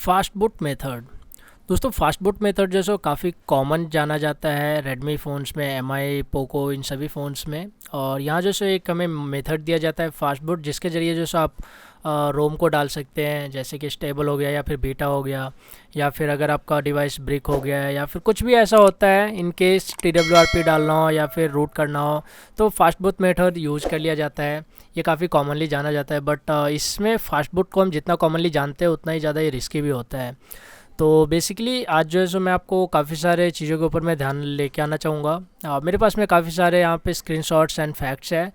Fast boot method. दोस्तों fast boot method जो सो काफ़ी कॉमन जाना जाता है रेडमी फ़ोन्स में, एमआई, पोको, इन सभी फ़ोन्स में। और यहाँ जो सो एक हमें मेथड दिया जाता है फास्ट बूट, जिसके ज़रिए जो सो आप रोम को डाल सकते हैं, जैसे कि स्टेबल हो गया या फिर बीटा हो गया, या फिर अगर आपका डिवाइस ब्रिक हो गया है या फिर कुछ भी ऐसा होता है, इन केस TWRP डालना हो या फिर रूट करना हो, तो फास्ट बूट मेथड यूज़ कर लिया जाता है। ये काफ़ी कॉमनली जाना जाता है, बट इसमें फास्ट बूट को हम जितना कॉमनली जानते हैं उतना ही ज़्यादा ये रिस्की भी होता है। तो बेसिकली आज जो है सो मैं आपको काफ़ी सारे चीज़ों के ऊपर मैं ध्यान लेके आना चाहूँगा। मेरे पास में काफ़ी सारे यहाँ पे स्क्रीनशॉट्स एंड फैक्ट्स हैं,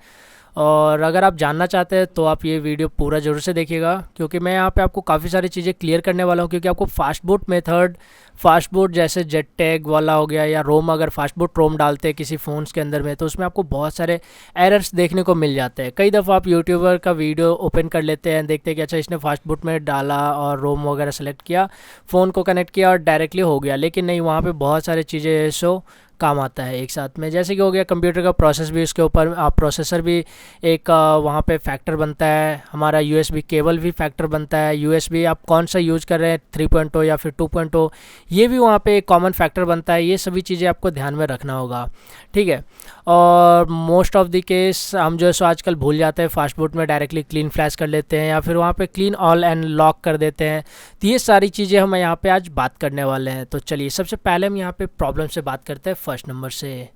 और अगर आप जानना चाहते हैं तो आप ये वीडियो पूरा ज़रूर से देखिएगा, क्योंकि मैं यहाँ पे आपको काफ़ी सारी चीज़ें क्लियर करने वाला हूँ। क्योंकि आपको fast boot method, fast boot जैसे जेट टैग वाला हो गया, या रोम, अगर फास्ट बूट रोम डालते हैं किसी फ़ोन्स के अंदर में, तो उसमें आपको बहुत सारे एरर्स देखने को मिल जाते हैं। कई दफ़ा आप यूट्यूबर का वीडियो ओपन कर लेते हैं, देखते हैं कि अच्छा इसने फास्ट बूट में डाला और रोम वगैरह सेलेक्ट किया, फ़ोन को कनेक्ट किया और डायरेक्टली हो गया। लेकिन नहीं, वहाँ पर बहुत सारी चीज़ें सो काम आता है एक साथ में। जैसे कि हो गया कंप्यूटर का प्रोसेस भी, उसके ऊपर प्रोसेसर भी एक वहाँ पे फैक्टर बनता है, हमारा USB केबल भी फैक्टर बनता है, USB आप कौन सा यूज़ कर रहे हैं 3.0 या फिर 2.0, ये भी वहाँ पे एक कॉमन फैक्टर बनता है। ये सभी चीज़ें आपको ध्यान में रखना होगा, ठीक है। और मोस्ट ऑफ द केस हम जो है सो आजकल भूल जाते हैं, फास्ट बूट में डायरेक्टली क्लीन फ्लैश कर लेते हैं या फिर वहाँ पे क्लीन ऑल एंड लॉक कर देते हैं। तो ये सारी चीज़ें हम यहाँ पे आज बात करने वाले हैं। तो चलिए सबसे पहले हम यहाँ पे प्रॉब्लम से बात करते हैं फर्स्ट नंबर से।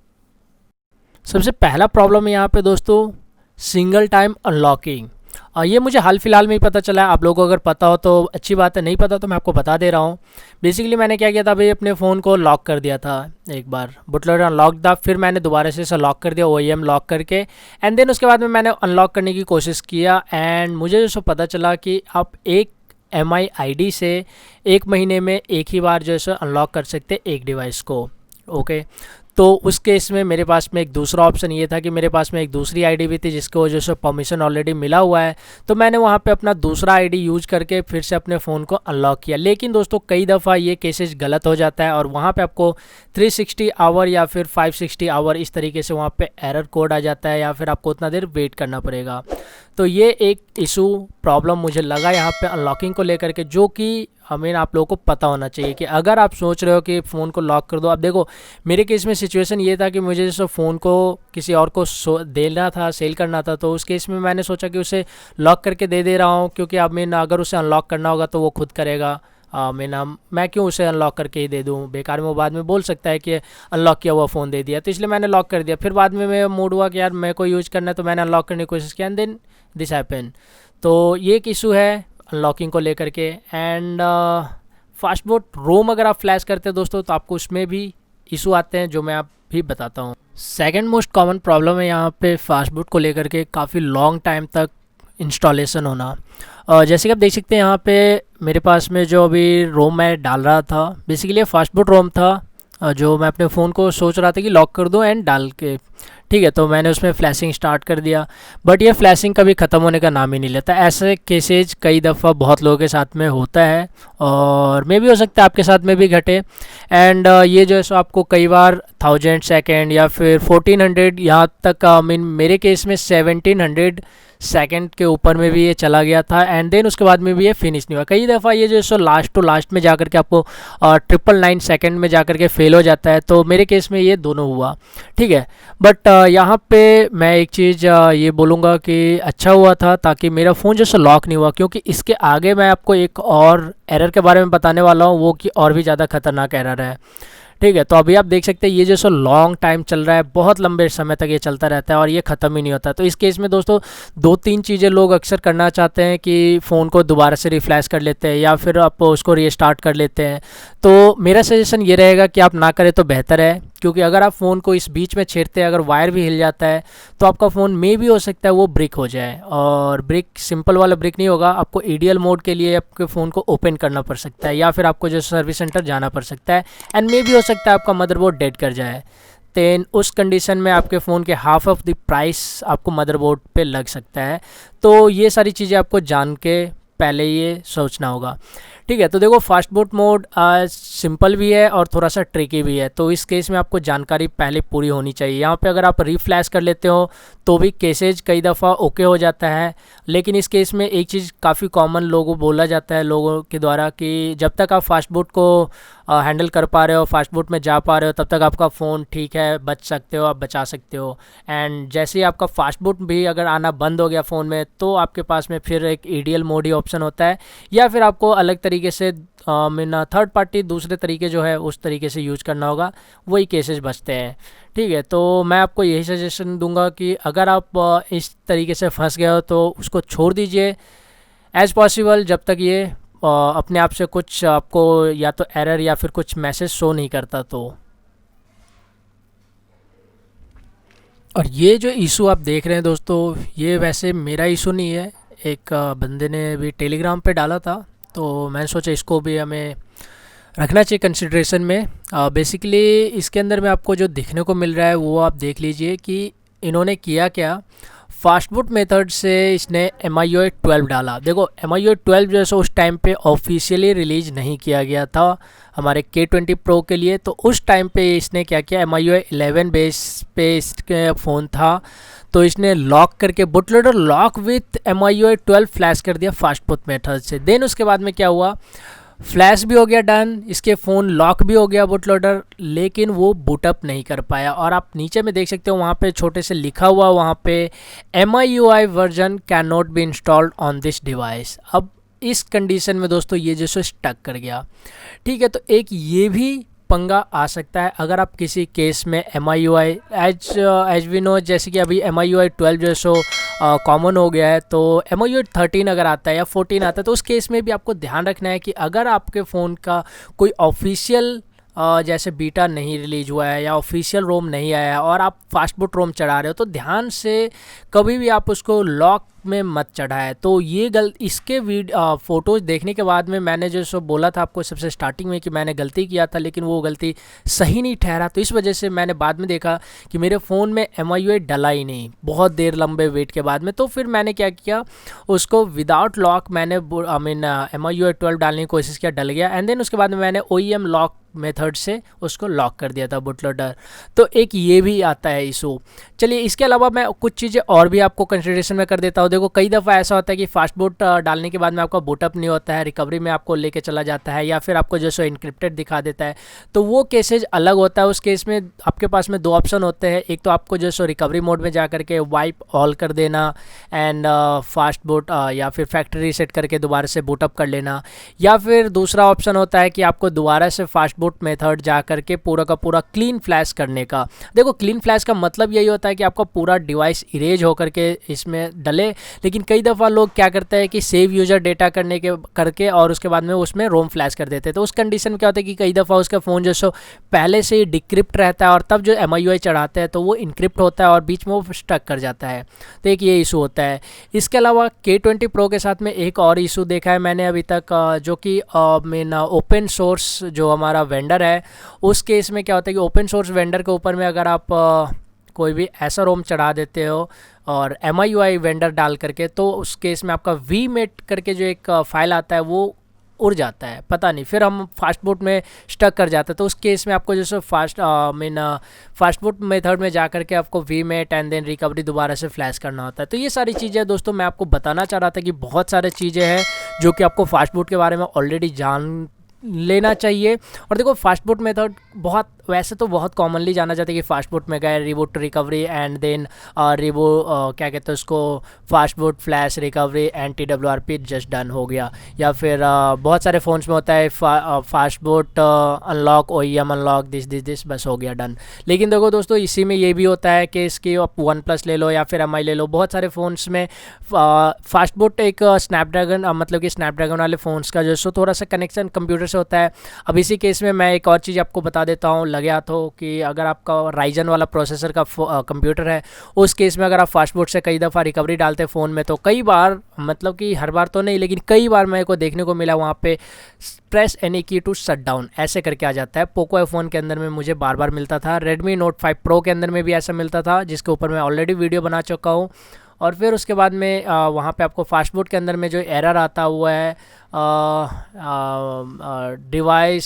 सबसे पहला प्रॉब्लम है यहाँ पे दोस्तों, सिंगल टाइम अनलॉकिंग। ये मुझे हाल फिलहाल में ही पता चला है। आप लोगों को अगर पता हो तो अच्छी बात है, नहीं पता तो मैं आपको बता दे रहा हूँ। बेसिकली मैंने क्या किया था भाई, अपने फ़ोन को लॉक कर दिया था एक बार, बुटलोडर अनलॉक था, फिर मैंने दोबारा से इसे लॉक कर दिया OEM लॉक करके, एंड देन उसके बाद में मैंने अनलॉक करने की कोशिश किया, एंड मुझे जो पता चला कि आप एक MI ID से 1 महीने में एक ही बार जो है सो अनलॉक कर सकते एक डिवाइस को। ओके, तो उस केस में मेरे पास में एक दूसरा ऑप्शन ये था कि मेरे पास में एक दूसरी आईडी भी थी जिसको वजह से परमिशन ऑलरेडी मिला हुआ है, तो मैंने वहाँ पे अपना दूसरा आईडी यूज करके फिर से अपने फ़ोन को अनलॉक किया। लेकिन दोस्तों कई दफ़ा ये केसेस गलत हो जाता है और वहाँ पे आपको 360 आवर या फिर 560 आवर इस तरीके से वहाँ पे एरर कोड आ जाता है, या फिर आपको उतना देर वेट करना पड़ेगा। तो ये एक इशू प्रॉब्लम मुझे लगा यहाँ पे अनलॉकिंग को लेकर के, जो कि हमें आप लोगों को पता होना चाहिए कि अगर आप सोच रहे हो कि फ़ोन को लॉक कर दो। अब देखो मेरे केस में सिचुएशन ये था कि मुझे जैसे फ़ोन को किसी और को देना था, सेल करना था, तो उस केस में मैंने सोचा कि उसे लॉक करके दे दे रहा हूँ, क्योंकि अब मैं अगर उसे अनलॉक करना होगा तो वो खुद करेगा। मैं क्यों उसे अनलॉक करके ही दे दूँ, बेकार में वो बाद में बोल सकता है कि अनलॉक किया हुआ फ़ोन दे दिया, तो इसलिए मैंने लॉक कर दिया। फिर बाद में मैं मूड हुआ कि यार मेरे को यूज़ करना है, तो मैंने अनलॉक करने की कोशिश किया, एंड देन दिस हैपन। तो ये एक इशू है अनलॉकिंग को लेकर के। एंड फास्ट बूट रोम अगर आप फ्लैश करते हैं दोस्तों, तो आपको उसमें भी इशू आते हैं, जो मैं आप भी बताता हूँ। सेकंड मोस्ट कॉमन प्रॉब्लम है यहाँ पे फास्ट बूट को लेकर के, काफ़ी लॉन्ग टाइम तक इंस्टॉलेशन होना। जैसे कि आप देख सकते हैं यहाँ पे मेरे पास में जो अभी रोम मैं डाल रहा था, बेसिकली फास्ट बूट रोम था, जो मैं अपने फ़ोन को सोच रहा था कि लॉक कर दूँ एंड डाल के, ठीक है। तो मैंने उसमें फ्लैशिंग स्टार्ट कर दिया, बट ये फ्लैशिंग कभी ख़त्म होने का नाम ही नहीं लेता। ऐसे केसेज कई दफ़ा बहुत लोगों के साथ में होता है, और मे भी हो सकता है आपके साथ में भी घटे। एंड ये जो है सो आपको कई बार 1000 सेकेंड या फिर 1400, यहाँ तक मीन मेरे केस में 1700 सेकंड के ऊपर में भी ये चला गया था, एंड देन उसके बाद में भी ये फिनिश नहीं हुआ। कई दफ़ा ये जो सो लास्ट टू लास्ट में जाकर के आपको 999 सेकंड में जाकर के फेल हो जाता है, तो मेरे केस में ये दोनों हुआ, ठीक है। बट यहाँ पे मैं एक चीज़ ये बोलूँगा कि अच्छा हुआ था, ताकि मेरा फ़ोन जो सो लॉक नहीं हुआ, क्योंकि इसके आगे मैं आपको एक और एरर के बारे में बताने वाला हूँ, वो कि और भी ज़्यादा खतरनाक एरर है, ठीक है। तो अभी आप देख सकते हैं ये जो सो लॉन्ग टाइम चल रहा है, बहुत लंबे समय तक ये चलता रहता है और ये ख़त्म ही नहीं होता। तो इस केस में दोस्तों 2-3 चीज़ें लोग अक्सर करना चाहते हैं कि फ़ोन को दोबारा से रिफ्लैश कर लेते हैं या फिर आप उसको रीस्टार्ट कर लेते हैं। तो मेरा सजेशन ये रहेगा कि आप ना करें तो बेहतर है, क्योंकि अगर आप फ़ोन को इस बीच में छेड़ते हैं, अगर वायर भी हिल जाता है, तो आपका फ़ोन में भी हो सकता है वो ब्रिक हो जाए। और ब्रिक सिंपल वाला ब्रिक नहीं होगा, आपको EDL मोड के लिए आपके फ़ोन को ओपन करना पड़ सकता है, या फिर आपको जो सर्विस सेंटर जाना पड़ सकता है, एंड में भी हो सकता है आपका मदरबोर्ड डेड कर जाए। देन उस कंडीशन में आपके फ़ोन के हाफ ऑफ द प्राइस आपको मदरबोर्ड पे लग सकता है। तो ये सारी चीज़ें आपको जान के पहले ये सोचना होगा, ठीक है। तो देखो फास्ट बूट मोड सिंपल भी है और थोड़ा सा ट्रिकी भी है, तो इस केस में आपको जानकारी पहले पूरी होनी चाहिए। यहाँ पे अगर आप रीफ्लैश कर लेते हो तो भी केसेज कई दफ़ा ओके हो जाता है, लेकिन इस केस में एक चीज़ काफ़ी कॉमन लोगों बोला जाता है लोगों के द्वारा कि जब तक आप फास्ट बूट को हैंडल कर पा रहे हो, फास्ट बूट में जा पा रहे हो, तब तक आपका फ़ोन ठीक है, बच सकते हो, आप बचा सकते हो। एंड जैसे ही आपका फास्ट बूट भी अगर आना बंद हो गया फ़ोन में, तो आपके पास में फिर एक ईडीएल मोड ही ऑप्शन होता है, या फिर आपको अलग तरीके से मीन थर्ड पार्टी दूसरे तरीके जो है उस तरीके से यूज करना होगा, वही केसेस बचते हैं। ठीक है, तो मैं आपको यही सजेशन दूंगा कि अगर आप इस तरीके से फंस गए हो तो उसको छोड़ दीजिए एज़ पॉसिबल, जब तक ये अपने आप से कुछ आपको या तो एरर या फिर कुछ मैसेज शो नहीं करता। तो और ये जो इशू आप देख रहे हैं दोस्तों, ये वैसे मेरा इशू नहीं है, एक बंदे ने भी टेलीग्राम पे डाला था, तो मैंने सोचा इसको भी हमें रखना चाहिए कंसिड्रेशन में। बेसिकली इसके अंदर में आपको जो दिखने को मिल रहा है वो आप देख लीजिए कि इन्होंने किया क्या। फास्टबूट मेथड से इसने MIUI 12 डाला। देखो MIUI 12 जो है उस टाइम पे ऑफिशियली रिलीज नहीं किया गया था हमारे K20 Pro के लिए, तो उस टाइम पे इसने क्या किया, MIUI 11 बेस पे इसके फ़ोन था, तो इसने लॉक करके bootloader lock with MIUI 12 flash कर दिया फास्टबूट मेथड से। देन उसके बाद में क्या हुआ, फ्लैश भी हो गया डन, इसके फ़ोन लॉक भी हो गया बूटलोडर, लेकिन वो बूटअप नहीं कर पाया। और आप नीचे में देख सकते हो वहाँ पे छोटे से लिखा हुआ वहाँ पे MIUI version can not be installed on this device. अब इस कंडीशन में दोस्तों ये जैसे स्टक कर गया। ठीक है, तो एक ये भी पंगा आ सकता है अगर आप किसी केस में MIUI एज वी नो, जैसे कि अभी MIUI 12 जो है सो कॉमन हो गया है, तो MIUI 13 अगर आता है या 14 आता है, तो उस केस में भी आपको ध्यान रखना है कि अगर आपके फ़ोन का कोई ऑफिशियल जैसे बीटा नहीं रिलीज हुआ है या ऑफिशियल रोम नहीं आया है और आप फास्टबूट रोम चढ़ा रहे हो, तो ध्यान से कभी भी आप उसको लॉक में मत चढ़ाए। तो ये इसके फ़ोटोज़ देखने के बाद में मैंने जो सो बोला था आपको सबसे स्टार्टिंग में कि मैंने गलती किया था, लेकिन वो गलती सही नहीं ठहरा, तो इस वजह से मैंने बाद में देखा कि मेरे फ़ोन में MIUI डला ही नहीं बहुत देर लंबे वेट के बाद में। तो फिर मैंने क्या किया, उसको विदाउट लॉक मैंने MIUI 12 डालने की कोशिश किया, डल गया। एंड देन उसके बाद में मैंने OEM लॉक मेथड से उसको लॉक कर दिया था बूटलोडर। तो एक ये भी आता है इशू। चलिए, इसके अलावा मैं कुछ चीज़ें और भी आपको कंसिडरेशन में कर देता हूँ। देखो कई दफ़ा ऐसा होता है कि फास्टबूट डालने के बाद में आपका बूटअप नहीं होता है, रिकवरी में आपको लेके चला जाता है, या फिर आपको जैसे इनक्रिप्टेड दिखा देता है, तो वो केसेज अलग होता है। उस केस में आपके पास में दो ऑप्शन होते हैं, एक तो आपको जैसे रिकवरी मोड में जा करके वाइप ऑल कर देना एंड फास्टबूट या फिर फैक्ट्री रीसेट करके दोबारा से बूटअप कर लेना, या फिर दूसरा ऑप्शन होता है कि आपको दोबारा से फास्टबूट मेथड जा करके पूरा का पूरा क्लीन फ्लैश करने का। देखो क्लीन फ्लैश का मतलब यही होता है कि आपका पूरा डिवाइस इरेज होकर के इसमें डले, लेकिन कई दफ़ा लोग क्या करते हैं कि सेव यूज़र डेटा करके और उसके बाद में उसमें रोम फ्लैश कर देते हैं। तो उस कंडीशन में क्या होता है कि कई दफ़ा उसका फ़ोन जो सो पहले से ही डिक्रिप्ट रहता है और तब जो MIUI चढ़ाते हैं तो वो इनक्रिप्ट होता है और बीच में वो स्टक कर जाता है, तो एक ये इशू होता है। इसके अलावा K20 Pro के साथ में एक और इशू देखा है मैंने अभी तक, जो कि ओपन सोर्स जो हमारा वेंडर है, उस केस में क्या होता है कि ओपन सोर्स वेंडर के ऊपर में अगर आप कोई भी ऐसा रोम चढ़ा देते हो और MIUI वेंडर डाल करके, तो उस केस में आपका VMate करके जो एक फ़ाइल आता है वो उड़ जाता है, पता नहीं, फिर हम फास्टबूट में स्टक कर जाते हैं। तो उस केस में आपको जैसे फास्टबूट मेथड में जा करके आपको VMate एंड देन रिकवरी दोबारा से फ्लैश करना होता है। तो ये सारी चीज़ें दोस्तों मैं आपको बताना चाह रहा था कि बहुत सारी चीज़ें हैं जो कि आपको फास्टबूट के बारे में ऑलरेडी जान लेना चाहिए। और देखो फास्टबूट मेथड बहुत वैसे तो बहुत कॉमनली जाना जाता है कि फास्टबूट में गए रिबूट रिकवरी एंड देन क्या कहते हैं उसको, fastboot flash recovery and TWRP just done हो गया, या फिर बहुत सारे फ़ोन्स में होता है fastboot unlock OEM unlock this बस हो गया डन। लेकिन देखो दोस्तों इसी में ये भी होता है कि इसकी आप OnePlus ले लो या फिर MI ले लो, बहुत सारे फ़ोन्स में फास्टबूट एक स्नैपड्रैगन मतलब कि स्नैपड्रैगन वाले फ़ोन्स का जो सो थोड़ा सा कनेक्शन कंप्यूटर से होता है। अब इसी केस में मैं एक और चीज़ आपको बता देता हूँ, लगे तो कि अगर आपका राइजन वाला प्रोसेसर का कंप्यूटर है, उस केस में अगर आप फास्टबूट से कई दफ़ा रिकवरी डालते हैं फ़ोन में, तो कई बार, मतलब कि हर बार तो नहीं लेकिन कई बार मेरे को देखने को मिला वहाँ पे प्रेस एनी की टू शट डाउन ऐसे करके आ जाता है। पोको फ़ोन के अंदर में मुझे बार बार मिलता था, Redmi Note 5 Pro के अंदर में भी ऐसा मिलता था, जिसके ऊपर मैं ऑलरेडी वीडियो बना चुका हूँ। और फिर उसके बाद में वहाँ पे आपको फास्टबूट के अंदर में जो एरर आता हुआ है डिवाइस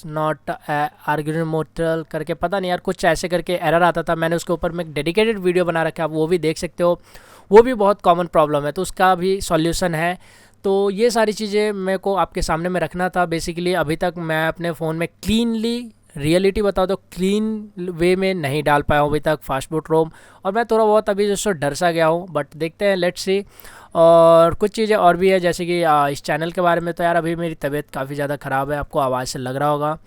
नॉट आर्गुमेंटल करके, पता नहीं यार कुछ ऐसे करके एरर आता था। मैंने उसके ऊपर में एक डेडिकेटेड वीडियो बना रखा है, आप वो भी देख सकते हो। वो भी बहुत कॉमन प्रॉब्लम है, तो उसका भी सॉल्यूशन है। तो ये सारी चीज़ें मेरे को आपके सामने में रखना था बेसिकली। अभी तक मैं अपने फ़ोन में क्लीनली, रियलिटी बताओ तो क्लीन वे में नहीं डाल पाया हूँ अभी तक फास्टबूट रोम, और मैं थोड़ा बहुत अभी जैसे डर सा गया हूँ, बट देखते हैं, लेट्स सी। और कुछ चीज़ें और भी है, जैसे कि इस चैनल के बारे में तो यार अभी मेरी तबीयत काफ़ी ज़्यादा ख़राब है, आपको आवाज़ से लग रहा होगा।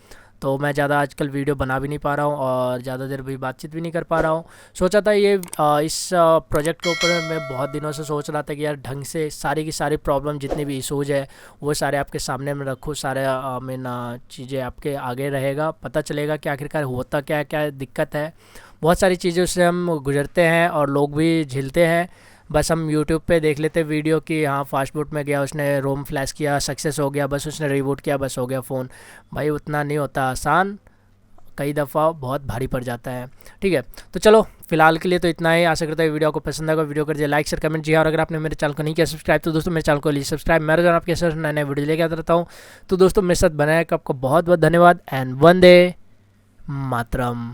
तो मैं ज़्यादा आजकल वीडियो बना भी नहीं पा रहा हूँ और ज़्यादा देर भी बातचीत भी नहीं कर पा रहा हूँ। सोचा था ये इस प्रोजेक्ट के ऊपर मैं बहुत दिनों से सोच रहा था कि यार ढंग से सारी की सारी प्रॉब्लम जितनी भी इशूज़ है वो सारे आपके सामने में रखूँ, सारे मेन चीज़ें आपके आगे रहेगा, पता चलेगा कि आखिरकार होता क्या क्या दिक्कत है। बहुत सारी चीज़ों से हम गुजरते हैं और लोग भी झेलते हैं। बस हम यूट्यूब पे देख लेते वीडियो कि हाँ फास्टबूट में गया, उसने रोम फ्लैश किया, सक्सेस हो गया, बस उसने रीबूट किया, बस हो गया फ़ोन। भाई उतना नहीं होता आसान, कई दफ़ा बहुत भारी पड़ जाता है। ठीक है, तो चलो फिलहाल के लिए तो इतना ही। आशा करता है वीडियो को पसंद आएगा, वीडियो कर दिया लाइक शेयर कमेंट जी। और अगर आपने मेरे चैनल को नहीं किया सब्सक्राइब तो दोस्तों मेरे चैनल को लीजिए सब्सक्राइब। मैं रोजाना आपके साथ नए नए वीडियो लेके आता रहता हूँ। तो दोस्तों मेरे साथ बनाए आपको बहुत बहुत धन्यवाद एंड वंदे मातरम।